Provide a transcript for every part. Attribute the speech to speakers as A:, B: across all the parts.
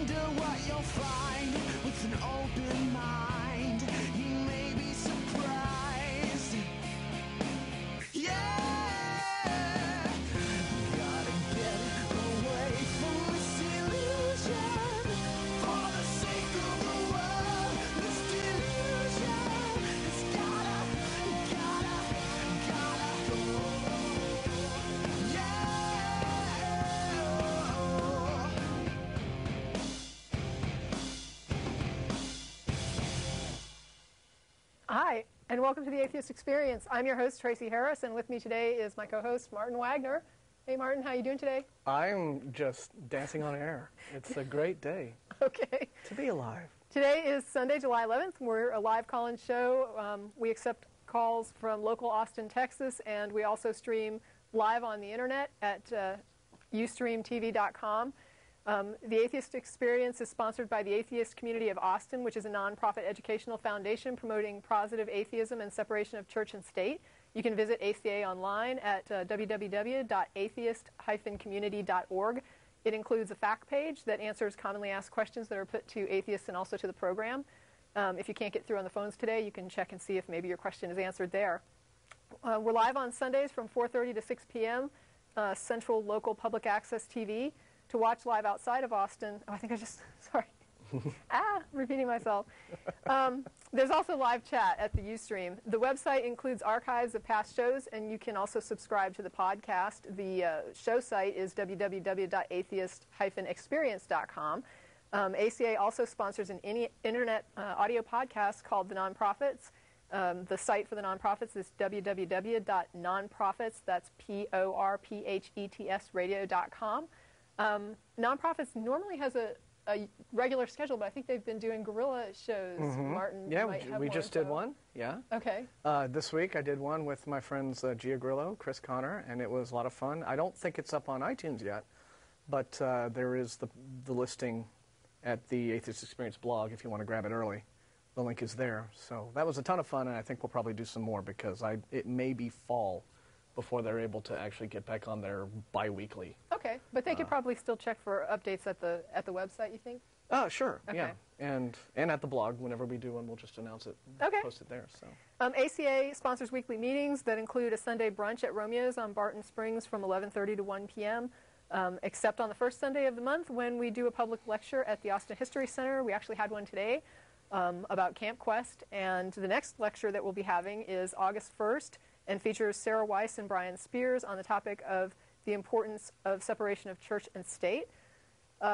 A: wonder what you'll find with an open mind. You may be surprised. Yeah, gotta get away from this illusion for the sake of the world. This delusion, it's gotta go.
B: Hi, and welcome to the Atheist Experience. I'm your host, Tracy Harris, and with me today is my co-host, Martin Wagner. Hey, Martin, how you doing today?
C: I'm just dancing on air. It's a great day
B: Okay.
C: to be alive.
B: Today is Sunday, July 11th. We're a live call-in show. We accept calls from local Austin, Texas, and we also stream live on the internet at ustreamtv.com. The Atheist Experience is sponsored by the Atheist Community of Austin, which is a nonprofit educational foundation promoting positive atheism and separation of church and state. You can visit ACA online at www.atheist-community.org. It includes a fact page that answers commonly asked questions that are put to atheists and also to the program. If you can't get through on the phones today, you can check and see if maybe your question is answered there. We're live on Sundays from 4:30 to 6 p.m. Central Local Public Access TV. To watch live outside of Austin, sorry, repeating myself. There's also live chat at the Ustream. The website includes archives of past shows, and you can also subscribe to the podcast. The show site is www.atheist-experience.com. ACA also sponsors an internet audio podcast called The Nonprofits. The site for the nonprofits is www.nonprofits, that's PORPHETS radio.com. Nonprofits normally has a regular schedule, but I think they've been doing guerrilla shows. Martin,
C: Yeah, we just did one. Yeah.
B: Okay.
C: This week I did one with my friends Gia Grillo, Chris Connor, and it was a lot of fun. I don't think it's up on iTunes yet, but there is the listing at the Atheist Experience blog if you want to grab it early. The link is there. So that was a ton of fun, and I think we'll probably do some more because it may be fall before they're able to actually get back on there bi-weekly.
B: Okay, but they could probably still check for updates at the website, you think?
C: Oh, sure,
B: okay.
C: Yeah. And at the blog, whenever we do one, we'll just announce it and post it there. So.
B: ACA sponsors weekly meetings that include a Sunday brunch at Romeo's on Barton Springs from 11:30 to 1 p.m., except on the first Sunday of the month when we do a public lecture at the Austin History Center. We actually had one today about Camp Quest, and the next lecture that we'll be having is August 1st, and features Sarah Weiss and Brian Spears on the topic of the importance of separation of church and state.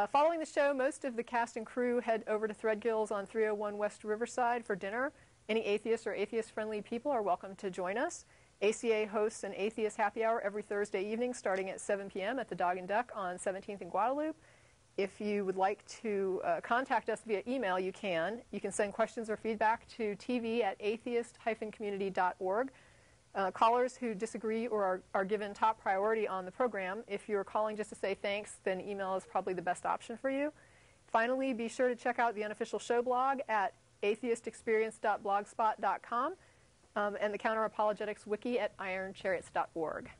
B: Following the show, most of the cast and crew head over to Threadgill's on 301 West Riverside for dinner. Any atheists or atheist-friendly people are welcome to join us. ACA hosts an atheist happy hour every Thursday evening starting at 7 p.m. at the Dog and Duck on 17th and Guadalupe. If you would like to contact us via email, you can. You can send questions or feedback to tv@atheist-community.org. Callers who disagree or are given top priority on the program, if you're calling just to say thanks, then email is probably the best option for you. Finally, be sure to check out the unofficial show blog at atheistexperience.blogspot.com and the Counter-Apologetics wiki at ironchariots.org.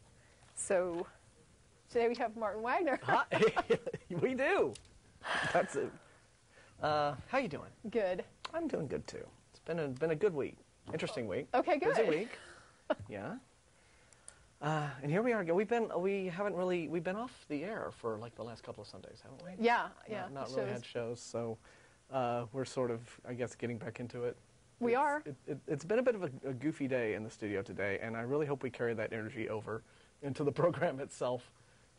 B: So today we have Martin Wagner.
C: We do. That's it. How you doing?
B: Good.
C: I'm doing good too. It's been a good week. Interesting week.
B: Okay, good.
C: Busy week. Yeah. And here we are. We've been off the air for like the last couple of Sundays, haven't we?
B: Yeah.
C: Not really had shows, so we're sort of, I guess, getting back into it.
B: We are.
C: It's been a bit of a goofy day in the studio today, and I really hope we carry that energy over into the program itself.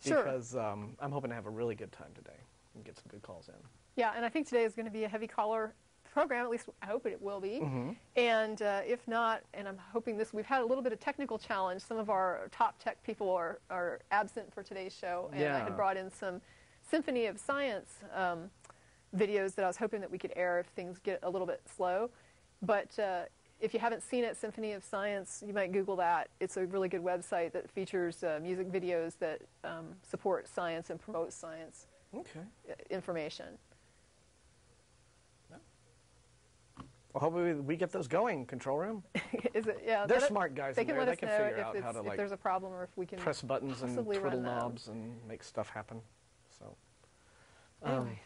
B: Sure.
C: Because I'm hoping to have a really good time today and get some good calls in.
B: Yeah, and I think today is going to be a heavy caller program, at least I hope it will be. And if not, and I'm hoping we've had a little bit of technical challenge. Some of our top tech people are absent for today's show, and I had brought in some Symphony of Science videos that I was hoping that we could air if things get a little bit slow. But if you haven't seen it, Symphony of Science, you might Google that. It's a really good website that features music videos that support science and promote science information.
C: Well, hopefully we get those going, control room.
B: Is it? Yeah,
C: they're smart guys in there. They can figure out how to
B: if there's a problem or if we can
C: press buttons and twiddle knobs and make stuff happen. So,
B: anyway.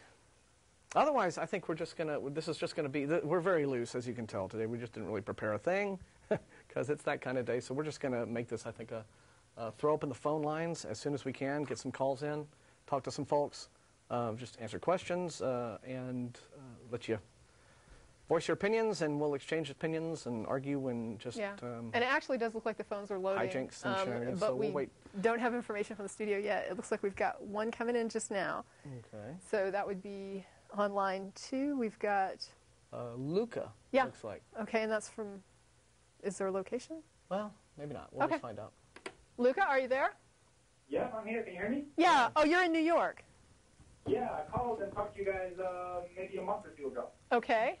C: Otherwise, I think we're just going to, this is just going to be, we're very loose, as you can tell today. We just didn't really prepare a thing because it's that kind of day. So we're just going to make this, I think, throw open the phone lines as soon as we can, get some calls in, talk to some folks, just answer questions, and let you voice your opinions, and we'll exchange opinions and argue and just...
B: Yeah. And it actually does look like the phones are loading.
C: Hijinks and shenanigans,
B: but
C: so we'll wait.
B: Don't have information from the studio yet. It looks like we've got one coming in just now.
C: Okay.
B: So that would be on line 2. We've got...
C: Luca,
B: yeah.
C: looks like.
B: Okay, and that's from... Is there a location?
C: Well, maybe not. We'll just find out.
B: Luca, are you there?
D: Yeah, I'm here. Can you hear me?
B: Yeah. Oh, you're in New York.
D: Yeah, I called and talked to you guys maybe a month or two ago.
B: Okay.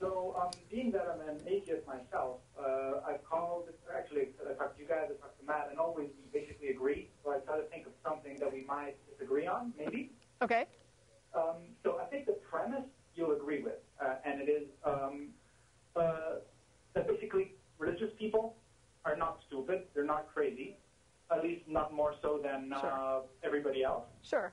D: So, being that I'm an atheist myself, I've called, actually, I talked to you guys, I talked to Matt, and always we basically agree. So I try to think of something that we might disagree on, maybe.
B: Okay.
D: So I think the premise you'll agree with, and it is that basically religious people are not stupid, they're not crazy, at least not more so than everybody else.
B: Sure.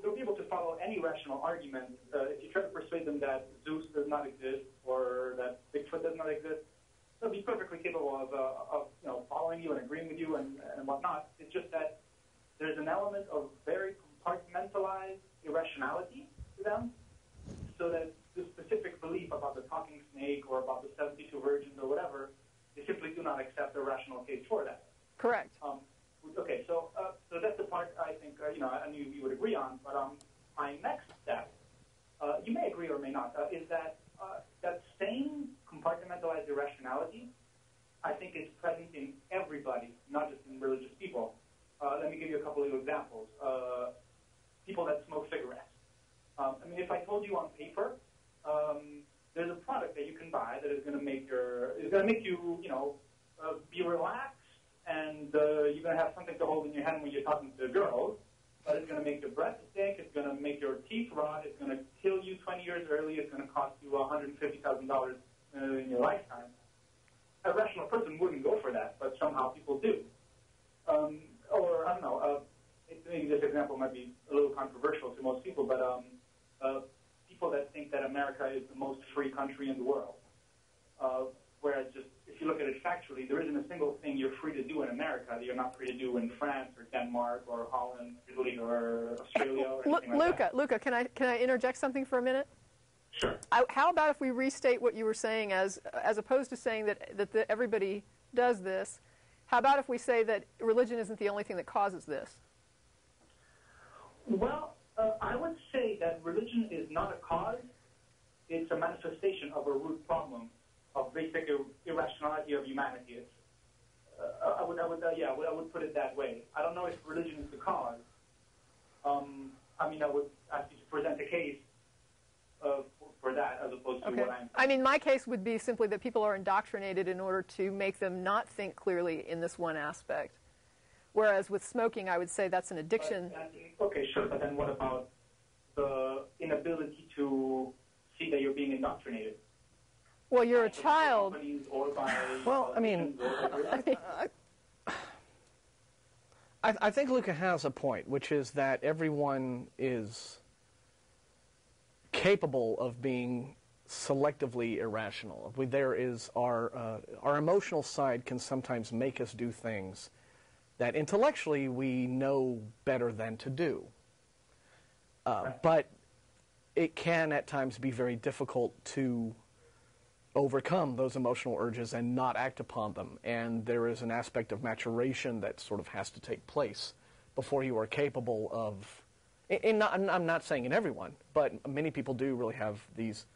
D: They'll be able to follow any rational argument. If you try to persuade them that Zeus does not exist or that Bigfoot does not exist, they'll be perfectly capable of following you and agreeing with you and whatnot. It's just that there's an element of very compartmentalized irrationality to them, so that the specific belief about the talking snake or about the 72 virgins or whatever, they simply do not accept a rational case for that.
B: Correct.
D: Okay, so that's the part I think, I knew you would agree on, but my next step, you may agree or may not, is that that same compartmentalized irrationality, I think is present in everybody, not just in religious people. Let me give you a couple of examples. People that smoke cigarettes. If I told you on paper, there's a product that you can buy that is going to make you, be relaxed, and you're going to have something to hold in your hand when you're talking to girls, but it's going to make your breath stink, it's going to make your teeth rot, it's going to kill you 20 years early, it's going to cost you $150,000 in your lifetime. A rational person wouldn't go for that, but somehow people do. Or, I don't know, maybe this example might be a little controversial to most people, but people that think that America is the most free country in the world. Whereas just, if you look at it factually, there isn't a single thing you're free to do in America that you're not free to do in France or Denmark or Holland, Italy or Australia or anything like that.
B: Luca, can I interject something for a minute?
D: Sure.
B: How about if we restate what you were saying as opposed to saying that everybody does this, how about if we say that religion isn't the only thing that causes this?
D: Well, I would say that religion is not a cause. It's a manifestation of a root problem of basic irrationality of humanity. It's, I would put it that way. I don't know if religion is the cause. I would ask you to present a case for that as opposed to what I'm...
B: my case would be simply that people are indoctrinated in order to make them not think clearly in this one aspect. Whereas with smoking, I would say that's an addiction.
D: Okay, sure, but then what about the inability to see that you're being indoctrinated?
B: Well, you're a child.
C: Well, I think Luca has a point, which is that everyone is capable of being selectively irrational. There is our emotional side can sometimes make us do things that intellectually we know better than to do. But it can at times be very difficult to overcome those emotional urges and not act upon them. And there is an aspect of maturation that sort of has to take place before you are capable of... I'm not saying in everyone, but many people do really have these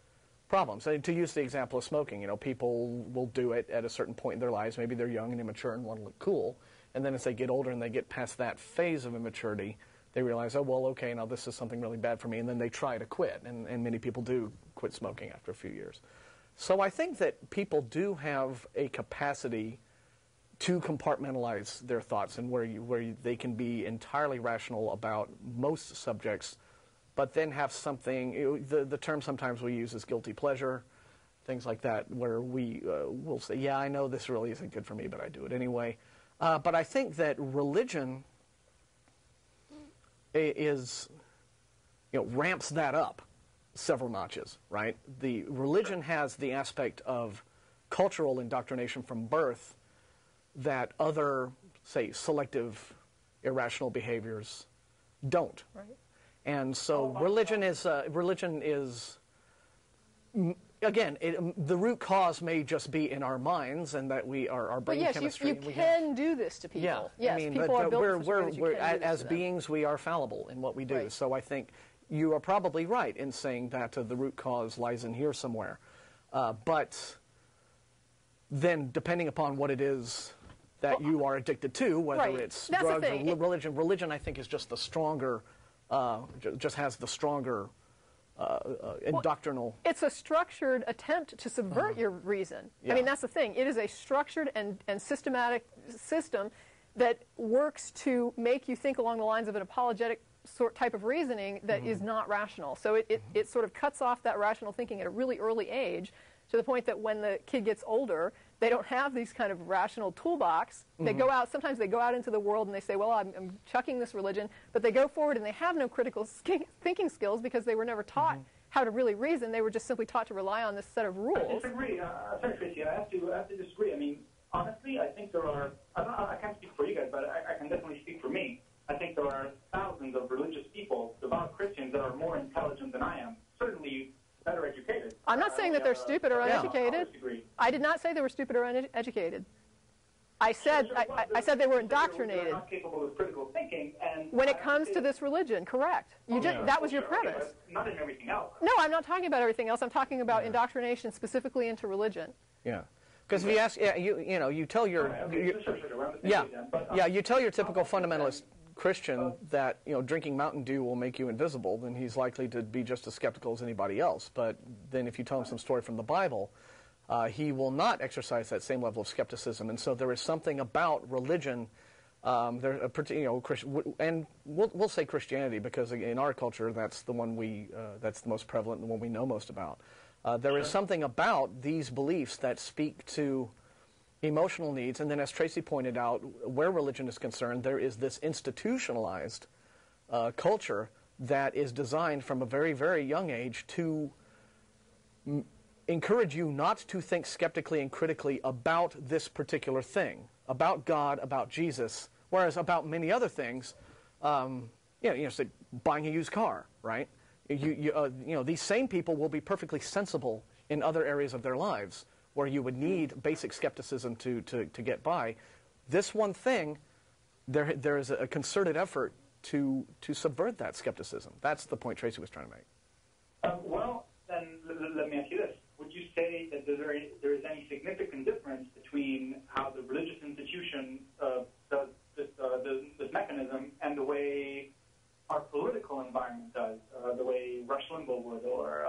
C: problems. And to use the example of smoking, people will do it at a certain point in their lives. Maybe they're young and immature and want to look cool. And then as they get older and they get past that phase of immaturity, they realize, oh, well, okay, now this is something really bad for me. And then they try to quit. And many people do quit smoking after a few years. So I think that people do have a capacity to compartmentalize their thoughts and where they can be entirely rational about most subjects, but then have something, the term sometimes we use is guilty pleasure, things like that, where we will say, yeah, I know this really isn't good for me, but I do it anyway. But I think that religion is, ramps that up several notches, right? The religion has the aspect of cultural indoctrination from birth that other, say, selective, irrational behaviors don't.
B: Right.
C: And so religion is again, the root cause may just be in our minds, and that we our brain chemistry.
B: But you can do this to people.
C: Yeah,
B: yes,
C: I mean,
B: people are
C: but
B: built
C: we're,
B: in such a way that you can do this
C: as
B: to them.
C: beings, we are fallible in what we do.
B: Right.
C: So I think you are probably right in saying that the root cause lies in here somewhere. But then, depending upon what it is that you are addicted to, whether
B: right.
C: it's
B: That's
C: drugs
B: the thing.
C: or religion, I think is just the stronger, just has the stronger indoctrinal.
B: It's a structured attempt to subvert your reason.
C: Yeah.
B: I mean, that's the thing. It is a structured and systematic system that works to make you think along the lines of an apologetic type of reasoning that is not rational. So it sort of cuts off that rational thinking at a really early age, to the point that when the kid gets older, they don't have these kind of rational toolbox. They go out, sometimes they go out into the world and they say, well, I'm chucking this religion, but they go forward and they have no critical thinking skills because they were never taught how to really reason. They were just simply taught to rely on this set of rules.
D: I disagree. Sorry, Tracy, I have to disagree. I mean, honestly, I think there are, I can't speak for you guys, but I can definitely speak for me. I think there are thousands of religious people, devout Christians, that are more intelligent than I am, certainly better educated.
B: I'm not saying that they're stupid or uneducated. I did not say they were stupid or uneducated. I said I said they were indoctrinated.
D: They're not capable of critical thinking, and
B: when it comes to this religion, correct. That was your premise.
D: Okay, not in everything else.
B: No, I'm not talking about everything else. I'm talking about indoctrination specifically into religion.
C: Yeah. Because if you ask, you tell your, you tell your typical fundamentalist Christian that drinking Mountain Dew will make you invisible, then he's likely to be just as skeptical as anybody else. But then if you tell him some story from the Bible, he will not exercise that same level of skepticism. And so there is something about religion, and we'll say Christianity because in our culture that's the one that's the most prevalent, and the one we know most about. There is something about these beliefs that speak to emotional needs, and then as Tracy pointed out, where religion is concerned, there is this institutionalized culture that is designed from a very, very young age to encourage you not to think skeptically and critically about this particular thing, about God, about Jesus, whereas about many other things, say buying a used car, right? These same people will be perfectly sensible in other areas of their lives where you would need basic skepticism to get by. This one thing, there is a concerted effort to subvert that skepticism. That's the point Tracy was trying to make.
D: Well, then let me ask you this. Would you say that there is any significant difference between how the religious institution does this mechanism and the way our political environment does, the way Rush Limbaugh would, or,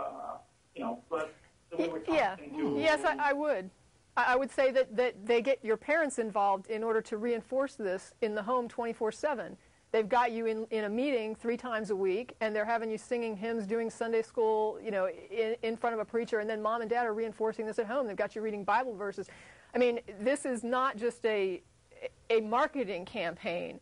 D: the way we're talking to...
B: Yes, I would. I would say that they get your parents involved in order to reinforce this in the home 24/7. They've got you in a meeting 3 times a week, and they're having you singing hymns, doing Sunday school, in front of a preacher, and then mom and dad are reinforcing this at home. They've got you reading Bible verses. I mean, this is not just a marketing campaign.